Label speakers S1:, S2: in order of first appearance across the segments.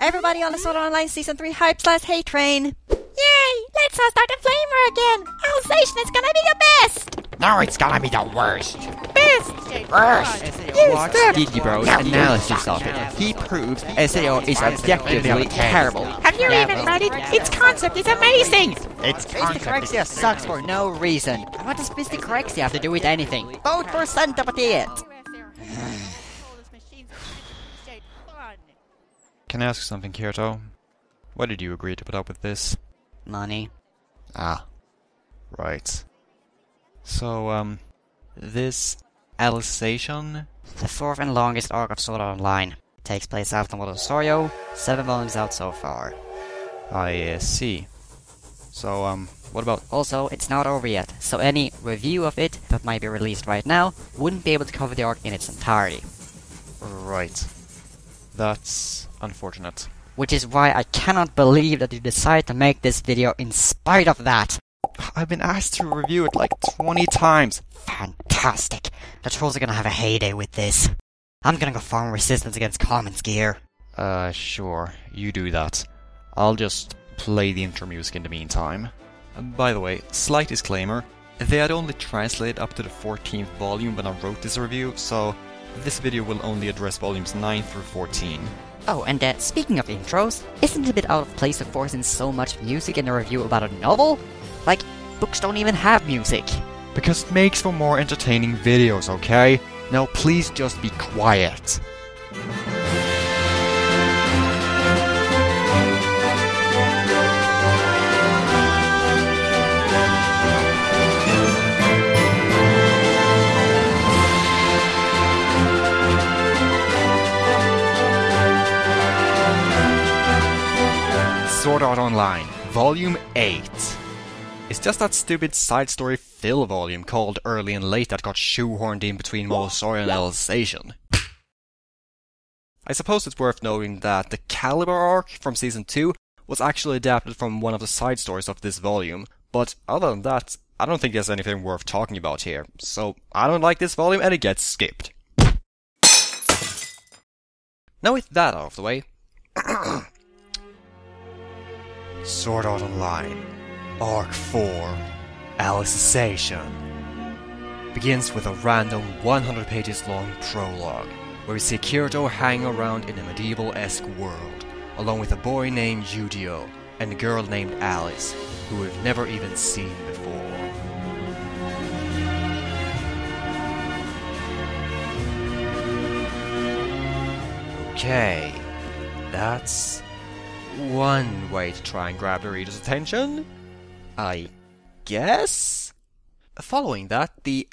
S1: Everybody on the Sword Online Season 3 Hype/Hate train! Yay! Let's all start the flamer again! Alicization is gonna be the best!
S2: No, it's gonna be the worst!
S1: Best!
S2: Worst!
S3: Watch Gigibro's analysis of it. He proves SAO is objectively terrible.
S1: Have you even read it? Its concept is amazing!
S2: It's
S3: Corexia sucks for no reason. What does Corexia have to do with anything?
S1: Vote for Idiot!
S4: Can I ask something, Kirito? Why did you agree to put up with this?
S3: Money.
S4: Ah. Right. So, this Alicization?
S3: The fourth and longest arc of Sword Art Online. Takes place after Motosorio, 7 volumes out so far.
S4: I see. So, what about...
S3: Also, it's not over yet, so any review of it that might be released right now wouldn't be able to cover the arc in its entirety.
S4: Right. That's unfortunate.
S3: Which is why I cannot believe that you decided to make this video in spite of that.
S4: I've been asked to review it like 20 times.
S3: Fantastic. The trolls are gonna have a heyday with this. I'm gonna go farm resistance against Carmen's gear.
S4: Sure. You do that. I'll just play the intro music in the meantime. By the way, slight disclaimer. They had only translated up to the 14th volume when I wrote this review, so this video will only address volumes 9 through 14.
S3: Oh, and speaking of intros, isn't it a bit out of place to force in so much music in a review about a novel? Like, books don't even have music.
S4: Because it makes for more entertaining videos, okay? Now please just be quiet. Sword Art Online, Volume 8. It's just that stupid side story fill volume called Early and Late that got shoehorned in between Motosorio and Alicization. I suppose it's worth noting that the Caliber arc from Season 2 was actually adapted from one of the side stories of this volume, but other than that, I don't think there's anything worth talking about here, so I don't like this volume and it gets skipped. Now with that out of the way, Sword Art Online, Arc 4, Alicization, begins with a random 100 pages long prologue, where we see Kirito hanging around in a medieval-esque world, along with a boy named Yu-Gi-Oh! And a girl named Alice, who we've never even seen before. Okay, that's one way to try and grab the reader's attention, I guess? Following that, the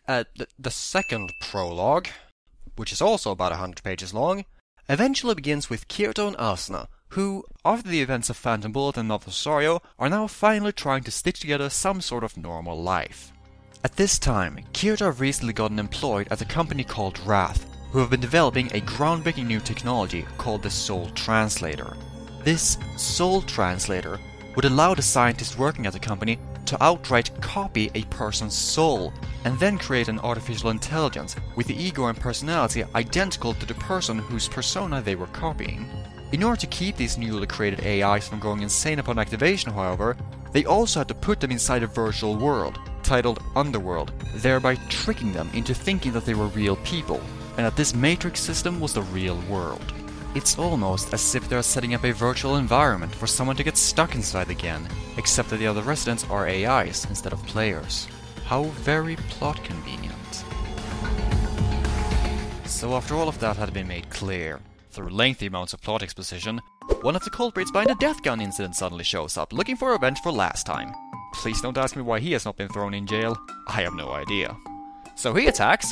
S4: second prologue, which is also about 100 pages long, eventually begins with Kirito and Asuna, who, after the events of Phantom Bullet and Motosorio, are now finally trying to stitch together some sort of normal life. At this time, Kirito have recently gotten employed at a company called Wrath, who have been developing a groundbreaking new technology called the Soul Translator. This Soul Translator would allow the scientists working at the company to outright copy a person's soul, and then create an artificial intelligence with the ego and personality identical to the person whose persona they were copying. In order to keep these newly created AIs from going insane upon activation, however, they also had to put them inside a virtual world, titled Underworld, thereby tricking them into thinking that they were real people, and that this matrix system was the real world. It's almost as if they're setting up a virtual environment for someone to get stuck inside again, except that the other residents are AIs instead of players. How very plot convenient. So after all of that had been made clear, through lengthy amounts of plot exposition, one of the culprits behind the Death Gun incident suddenly shows up, looking for revenge for last time. Please don't ask me why he has not been thrown in jail. I have no idea. So he attacks,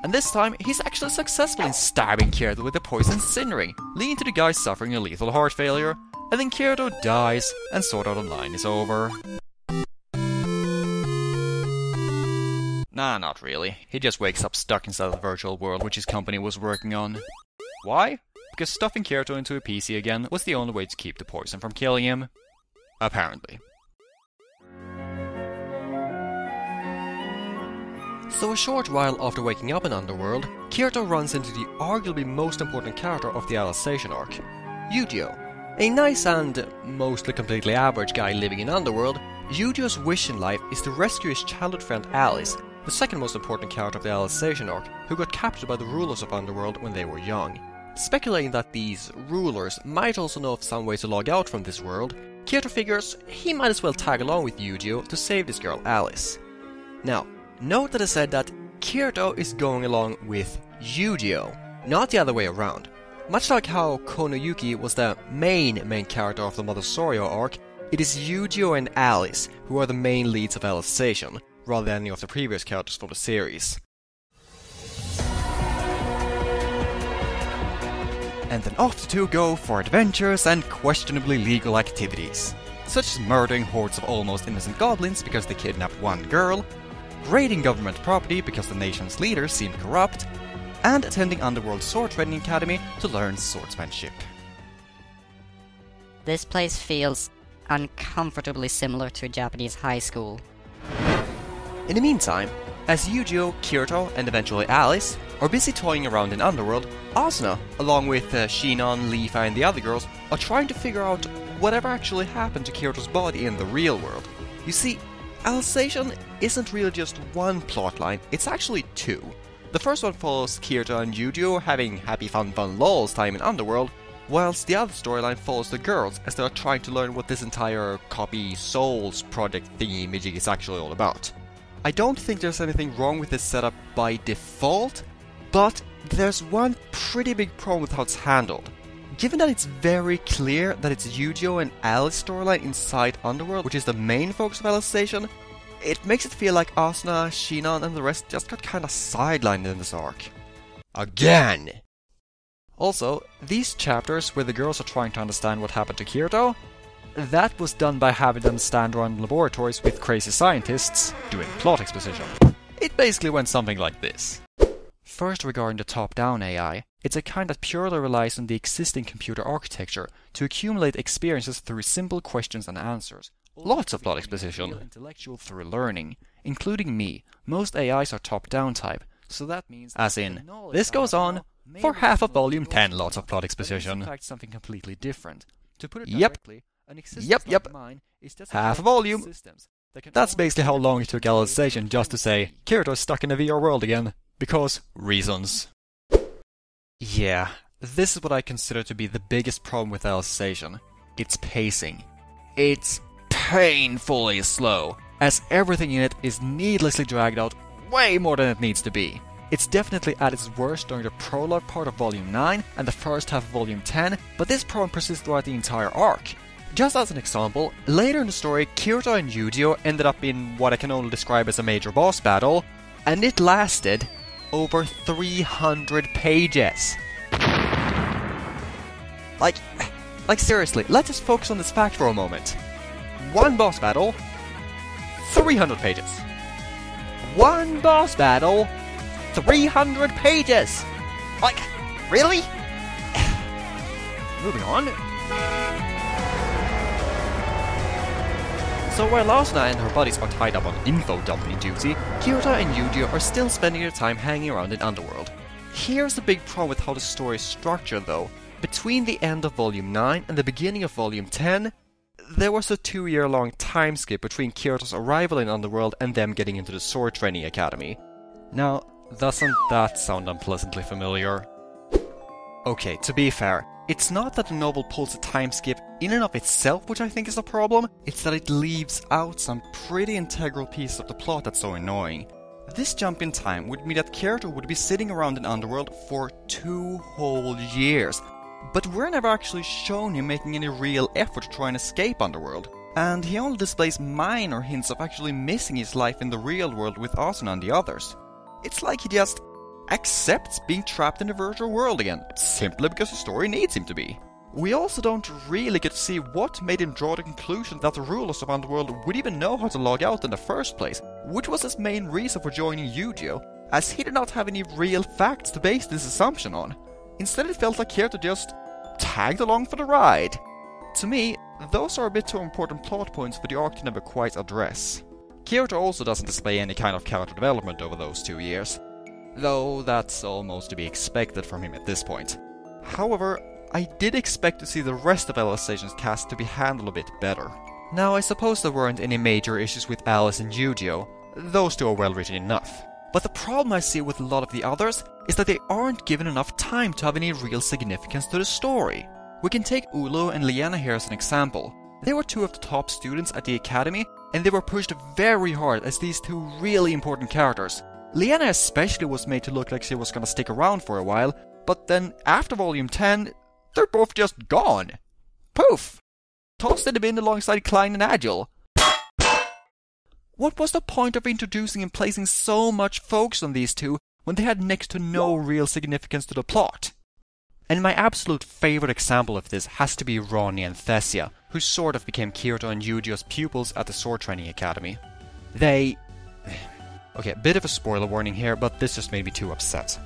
S4: and this time, he's actually successful in stabbing Kirito with a poison incinerating, leading to the guy suffering a lethal heart failure, and then Kirito dies, and Sword Art Online is over. Nah, not really. He just wakes up stuck inside the virtual world which his company was working on. Why? Because stuffing Kirito into a PC again was the only way to keep the poison from killing him. Apparently.
S5: So a short while after waking up in Underworld, Kirito runs into the arguably most important character of the Alicization arc, Yu-Gi-Oh! A nice and mostly completely average guy living in Underworld, Yu-Gi-Oh's wish in life is to rescue his childhood friend Alice, the second most important character of the Alicization arc, who got captured by the rulers of Underworld when they were young. Speculating that these rulers might also know of some way to log out from this world, Kyoto figures he might as well tag along with Yu-Gi-Oh to save this girl Alice. Now, note that I said that Kyoto is going along with Yu-Gi-Oh, not the other way around. Much like how Konoyuki was the main character of the Mother Soryo arc, it is Yu-Gi-Oh and Alice who are the main leads of Alicization, rather than any of the previous characters for the series.
S6: And then off the two go for adventures and questionably legal activities, such as murdering hordes of almost innocent goblins because they kidnapped one girl, raiding government property because the nation's leaders seemed corrupt, and attending Underworld Sword Training Academy to learn swordsmanship.
S3: This place feels uncomfortably similar to a Japanese high school.
S5: In the meantime, as Yu-Gi-Oh, Kyoto, and eventually Alice are busy toying around in Underworld, Asuna, along with Shinon, Leafa, and the other girls, are trying to figure out whatever actually happened to Kyoto's body in the real world. You see, Alicization isn't really just one plotline, it's actually two. The first one follows Kyoto and Yu-Gi-Oh having happy fun lols time in Underworld, whilst the other storyline follows the girls as they are trying to learn what this entire copy Souls project thingy-majig is actually all about. I don't think there's anything wrong with this setup by default, but there's one pretty big problem with how it's handled. Given that it's very clear that it's Yu-Gi-Oh and Alice storyline inside Underworld, which is the main focus of Alicization, it makes it feel like Asuna, Shinon, and the rest just got kinda sidelined in this arc. Again! Also, these chapters where the girls are trying to understand what happened to Kyoto, that was done by having them stand around laboratories with crazy scientists doing plot exposition. It basically went something like this. First, regarding the top-down AI, it's a kind that purely relies on the existing computer architecture to accumulate experiences through simple questions and answers. Lots of plot exposition. Intellectual through learning, including me. Most AIs are top-down type, so that means, as in, this goes on for half of volume 10, lots of plot exposition. In fact, something completely different. To put it directly, Yep. Half a volume. That's basically how long it took Alicization just to say, Kirito's stuck in a VR world again. Because reasons. Yeah, this is what I consider to be the biggest problem with Alicization. Its pacing. It's painfully slow, as everything in it is needlessly dragged out way more than it needs to be. It's definitely at its worst during the prologue part of Volume 9 and the first half of Volume 10, but this problem persists throughout the entire arc. Just as an example, later in the story, Kyoto and Yu-Gi-Oh ended up in what I can only describe as a major boss battle, and it lasted over 300 pages. Like seriously, let's just focus on this fact for a moment. One boss battle, 300 pages. One boss battle, 300 pages! Like, really? Moving on. So while Asuna and her buddies are tied up on info dumping duty, Kyoto and Yu-Gi-Oh are still spending their time hanging around in Underworld. Here's the big problem with how the story is structured though. Between the end of Volume 9 and the beginning of Volume 10, there was a 2-year-long time skip between Kyoto's arrival in Underworld and them getting into the Sword Training Academy. Now, doesn't that sound unpleasantly familiar? Okay, to be fair, it's not that the novel pulls a time skip in and of itself which I think is the problem, it's that it leaves out some pretty integral pieces of the plot that's so annoying. This jump in time would mean that Kyoto would be sitting around in Underworld for 2 whole years, but we're never actually shown him making any real effort to try and escape Underworld. And he only displays minor hints of actually missing his life in the real world with Asuna and the others. It's like he just accepts being trapped in the virtual world again, simply because the story needs him to be. We also don't really get to see what made him draw the conclusion that the rulers of Underworld would even know how to log out in the first place, which was his main reason for joining Yu-Gi-Oh, as he did not have any real facts to base this assumption on. Instead it felt like Kyoto just tagged along for the ride. To me, those are a bit too important plot points for the arc to never quite address. Kyoto also doesn't display any kind of character development over those 2 years, though that's almost to be expected from him at this point. However,
S6: I did expect to see the rest of Alicization's cast to be handled a bit better. Now, I suppose there weren't any major issues with Alice and Yu-Gi-Oh! Those two are well written enough. But the problem I see with a lot of the others is that they aren't given enough time to have any real significance to the story. We can take Lulu and Lyanna here as an example. They were two of the top students at the academy, and they were pushed very hard as these two really important characters. Lyanna especially was made to look like she was gonna stick around for a while, but then after volume 10, they're both just gone. Poof! Tossed in the bin alongside Klein and Agile. What was the point of introducing and placing so much focus on these two when they had next to no real significance to the plot? And my absolute favorite example of this has to be Ronnie and Thesia, who sort of became Kirito and Yu-Gi-Oh's pupils at the Sword Training Academy. They... Okay, a bit of a spoiler warning here, but this just made me too upset.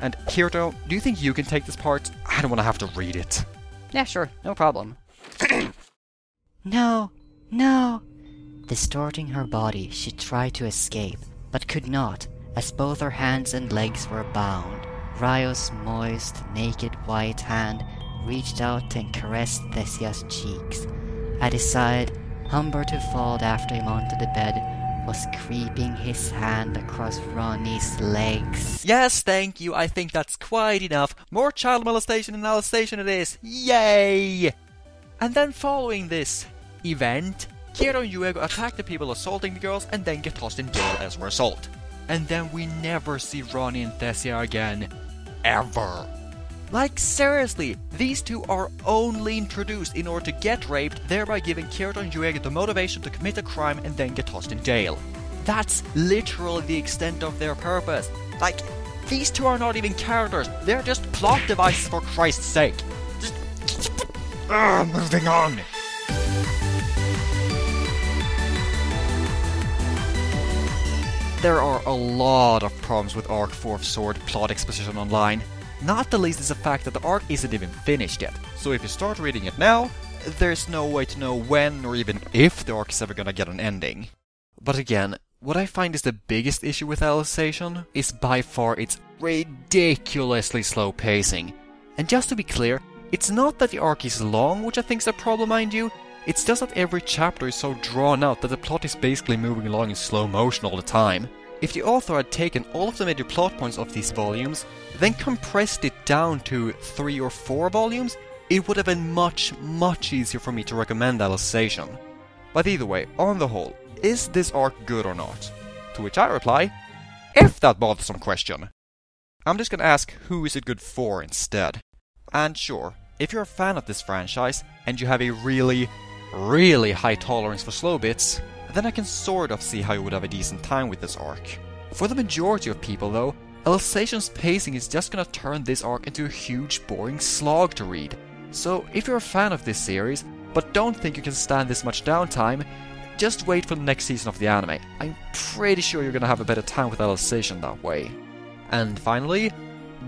S6: And Kirito, do you think you can take this part? I don't want to have to read it.
S3: Yeah, sure, no problem. No, no. Distorting her body, she tried to escape, but could not, as both her hands and legs were bound. Ryo's moist, naked white hand reached out and caressed Thesia's cheeks. At his side, Humber to fall after him onto the bed, was creeping his hand across Ronnie's legs.
S6: Yes, thank you, I think that's quite enough. More child molestation and Alicization it is. Yay! And then following this event, Kirito and Yuego attack the people assaulting the girls and then get tossed in jail as a result. And then we never see Ronnie and Thesia again. Ever. Like seriously, these two are only introduced in order to get raped, thereby giving Kirito and Yuego the motivation to commit a crime and then get tossed in jail. That's literally the extent of their purpose. Like, these two are not even characters, they're just plot devices for Christ's sake. Moving on. There are a lot of problems with Arc 4th Sword plot exposition online. Not the least is the fact that the arc isn't even finished yet, so if you start reading it now, there's no way to know when or even if the arc is ever gonna get an ending. But again, what I find is the biggest issue with Alicization is by far its ridiculously slow pacing. And just to be clear, it's not that the arc is long, which I think is a problem, mind you, it's just that every chapter is so drawn out that the plot is basically moving along in slow motion all the time. If the author had taken all of the major plot points of these volumes, then compressed it down to 3 or 4 volumes, it would have been much, much easier for me to recommend Alicization. But either way, on the whole, is this arc good or not? To which I reply, F that bothersome question! I'm just gonna ask who is it good for instead. And sure, if you're a fan of this franchise, and you have a really high tolerance for slow bits, then I can sort of see how you would have a decent time with this arc. For the majority of people though, Alicization's pacing is just gonna turn this arc into a huge boring slog to read. So if you're a fan of this series, but don't think you can stand this much downtime, just wait for the next season of the anime. I'm pretty sure you're gonna have a better time with Alicization that way. And finally,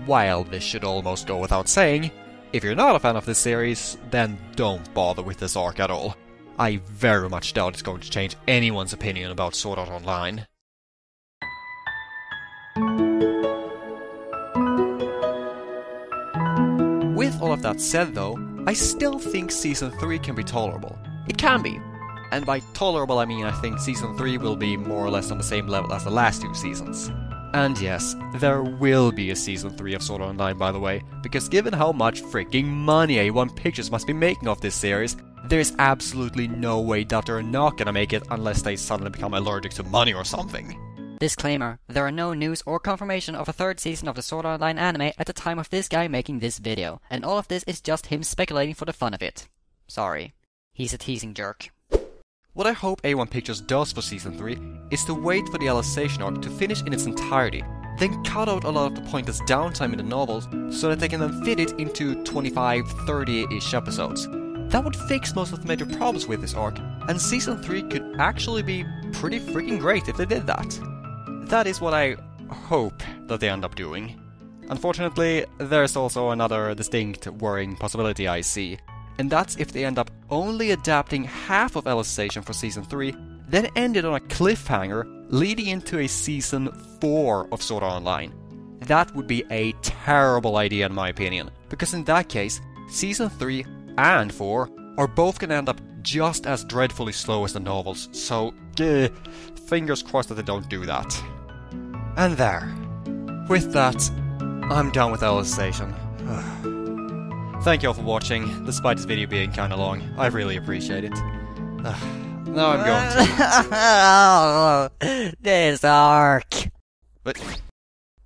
S6: while this should almost go without saying, if you're not a fan of this series, then don't bother with this arc at all. I very much doubt it's going to change anyone's opinion about Sword Art Online. With all of that said though, I still think Season 3 can be tolerable. It can be. And by tolerable I mean I think Season 3 will be more or less on the same level as the last 2 seasons. And yes, there will be a Season 3 of Sword Art Online by the way, because given how much freaking money A1 Pictures must be making off this series, there's absolutely no way that they're not gonna make it unless they suddenly become allergic to money or something.
S3: Disclaimer, there are no news or confirmation of a 3rd season of the Sword Art Online anime at the time of this guy making this video, and all of this is just him speculating for the fun of it. Sorry. He's a teasing jerk.
S6: What I hope A1 Pictures does for Season 3 is to wait for the Alicization arc to finish in its entirety, then cut out a lot of the pointless downtime in the novels so that they can then fit it into 25-30-ish episodes. That would fix most of the major problems with this arc, and Season 3 could actually be pretty freaking great if they did that. That is what I hope that they end up doing. Unfortunately, there's also another distinct worrying possibility I see, and that's if they end up only adapting half of Alicization for Season 3, then end it on a cliffhanger, leading into a Season 4 of Sword Art Online. That would be a terrible idea in my opinion, because in that case, Season 3 and 4 are both gonna end up just as dreadfully slow as the novels, so fingers crossed that they don't do that. And there. With that, I'm done with Alicization. Thank you all for watching, despite this video being kinda long. I really appreciate it. Now I'm going to...
S3: This arc.
S6: But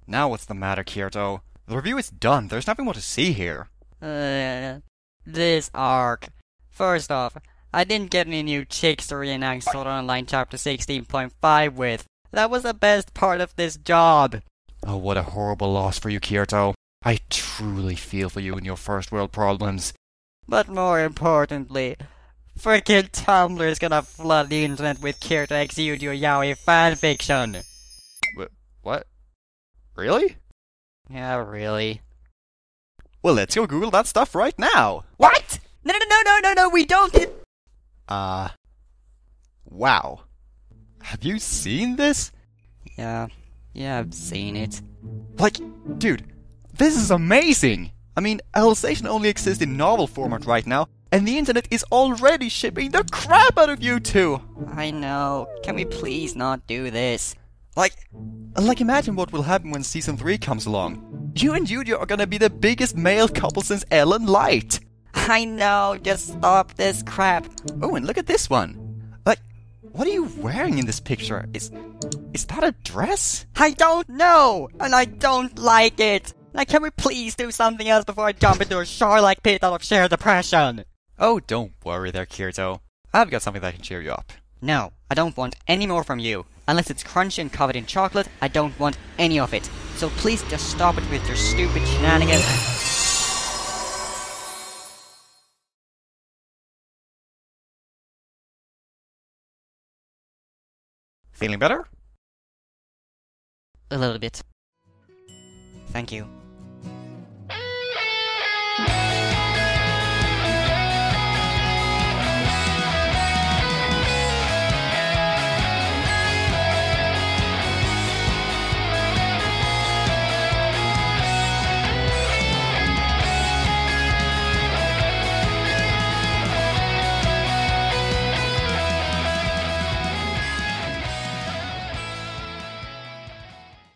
S6: now what's the matter, Kirito? The review is done. There's nothing more to see here.
S3: This arc. First off, I didn't get any new chicks to reenact Sword Art Online Chapter 16.5 with. That was the best part of this job.
S6: Oh, what a horrible loss for you, Kirito. I truly feel for you and your first world problems.
S3: But more importantly, frickin' Tumblr is gonna flood the internet with Kirito x Yu-Gi-Oh! Yaoi fanfiction.
S6: What? Really?
S3: Yeah, really.
S6: Well, let's go Google that stuff right now!
S3: What? No, we don't!
S6: Wow. Have you seen this?
S3: Yeah, I've seen it.
S6: Like, dude, this is amazing! I mean, Alicization only exists in novel format right now, and the internet is already shipping the crap out of you two!
S3: I know. Can we please not do this?
S6: Like imagine what will happen when Season 3 comes along. You and Yu-Gi-Oh! Are gonna be the biggest male couple since Ellen Light!
S3: I know, just stop this crap.
S6: Oh, and look at this one! What are you wearing in this picture? Is that a dress?
S3: I don't know, and I don't like it. Now can we please do something else before I jump into a shark-like pit out of sheer depression?
S6: Oh, don't worry there, Kirito. I've got something that can cheer you up.
S3: No, I don't want any more from you. Unless it's crunchy and covered in chocolate, I don't want any of it. So please just stop it with your stupid shenanigans.
S6: Feeling better?
S3: A little bit. Thank you.